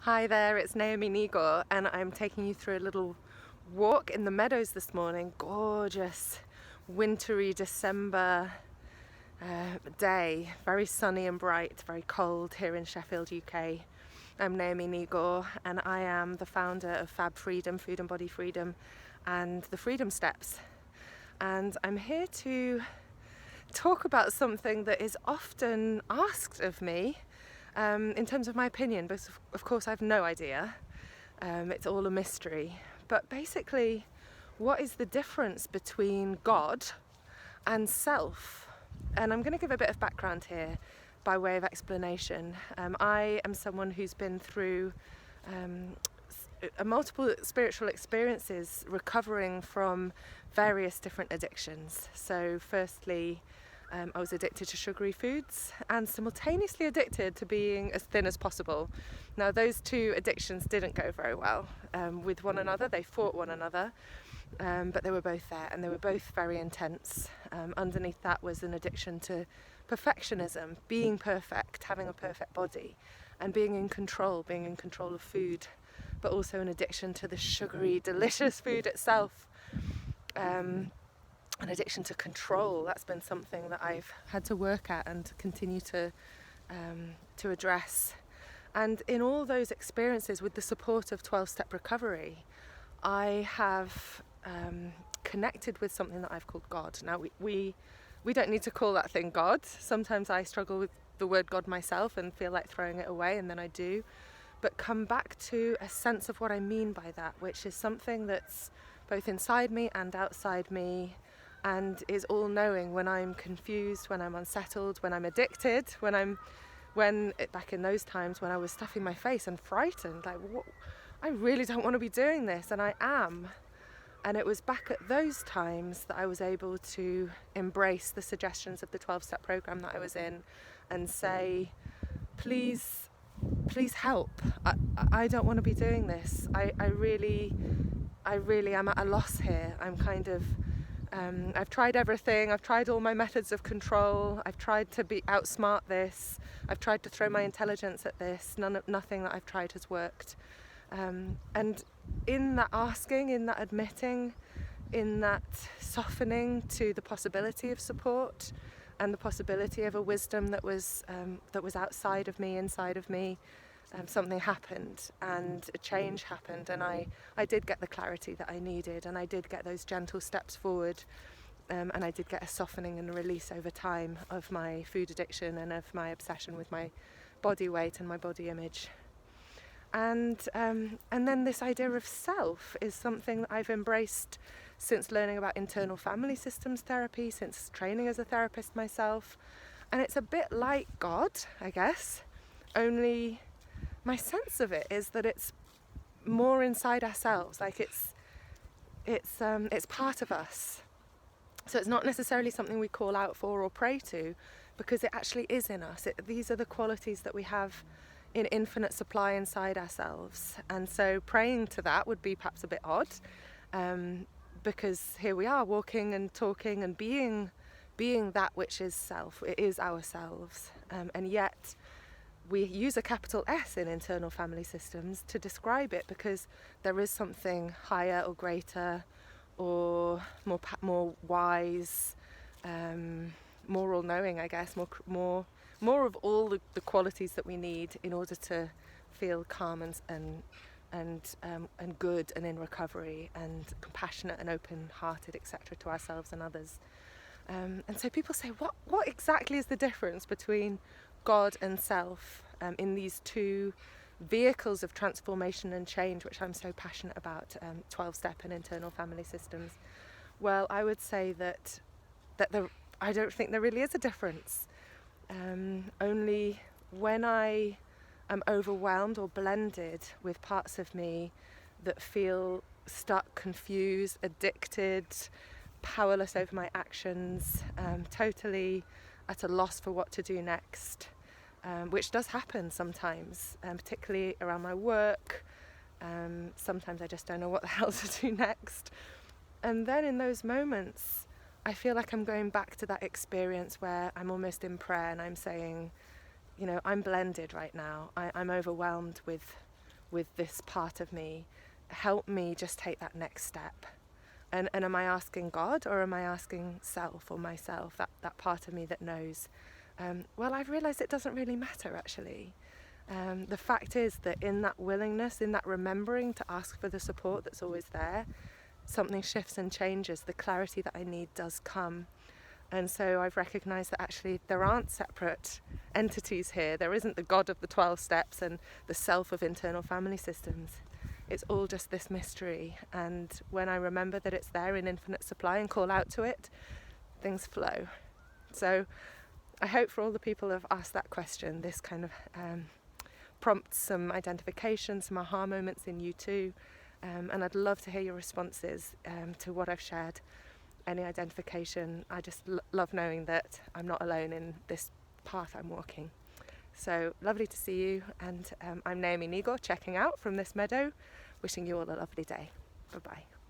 Hi there, it's Naomi Nigor, and I'm taking you through a little walk in the meadows this morning. Gorgeous, wintry December day, very sunny and bright, very cold here in Sheffield, UK. I'm Naomi Nigor, and I am the founder of FAB Freedom, Food and Body Freedom, and the Freedom Steps. And I'm here to talk about something that is often asked of me in terms of my opinion, but of course I have no idea. It's all a mystery. But basically, what is the difference between God and self? And I'm going to give a bit of background here by way of explanation. I am someone who's been through multiple spiritual experiences recovering from various different addictions. So firstly, I was addicted to sugary foods and simultaneously addicted to being as thin as possible. Now those two addictions didn't go very well with one another. They fought one another, but they were both there and they were both very intense. Underneath that was an addiction to perfectionism, being perfect, having a perfect body, and being in control of food, but also an addiction to the sugary, delicious food itself. An addiction to control. That's been something that I've had to work at and continue to address. And in all those experiences, with the support of 12-step recovery, I have connected with something that I've called God. Now we don't need to call that thing God. Sometimes I struggle with the word God myself and feel like throwing it away, and then I do. But come back to a sense of what I mean by that, which is something that's both inside me and outside me, and is all-knowing when I'm confused, when I'm unsettled, when I'm addicted, back in those times when I was stuffing my face and frightened, like, what? I really don't want to be doing this, and I am. And it was back at those times that I was able to embrace the suggestions of the 12-step program that I was in and say, please help. I don't want to be doing this. I really am at a loss here. I'm kind of I've tried everything. I've tried all my methods of control. I've tried to outsmart this. I've tried to throw my intelligence at this. Nothing that I've tried has worked. And in that asking, in that admitting, in that softening to the possibility of support and the possibility of a wisdom that was outside of me, inside of me, something happened and a change happened, and I did get the clarity that I needed, and I did get those gentle steps forward, and I did get a softening and a release over time of my food addiction and of my obsession with my body weight and my body image. And then this idea of self is something that I've embraced since learning about internal family systems therapy, since training as a therapist myself. And it's a bit like God, I guess, only my sense of it is that it's more inside ourselves, like it's part of us. So it's not necessarily something we call out for or pray to, because it actually is in us. These are the qualities that we have in infinite supply inside ourselves. And so praying to that would be perhaps a bit odd, because here we are walking and talking and being that which is self. It is ourselves, and yet we use a capital S in internal family systems to describe it, because there is something higher or greater or more wise, more all-knowing, I guess, more of all the qualities that we need in order to feel calm and good and in recovery and compassionate and open-hearted, etc., to ourselves and others. And so people say, what exactly is the difference between God and self in these two vehicles of transformation and change, which I'm so passionate about, 12-step and internal family systems? Well, I would say that I don't think there really is a difference. Only when I am overwhelmed or blended with parts of me that feel stuck, confused, addicted, powerless over my actions, totally at a loss for what to do next, which does happen sometimes, particularly around my work. Sometimes I just don't know what the hell to do next. And then in those moments, I feel like I'm going back to that experience where I'm almost in prayer and I'm saying, I'm blended right now. I'm overwhelmed with with this part of me, help me just take that next step. And am I asking God, or am I asking self or myself, that part of me that knows? Well, I've realised it doesn't really matter, actually. The fact is that in that willingness, in that remembering to ask for the support that's always there, something shifts and changes. The clarity that I need does come. And so I've recognised that actually there aren't separate entities here. There isn't the God of the 12 steps and the self of internal family systems. It's all just this mystery. And when I remember that it's there in infinite supply and call out to it, things flow. So I hope for all the people who have asked that question, this kind of prompts some identification, some aha moments in you too. And I'd love to hear your responses to what I've shared. Any identification. I just love knowing that I'm not alone in this path I'm walking. So lovely to see you, and I'm Naomi Nigor, checking out from this meadow, wishing you all a lovely day. Bye-bye.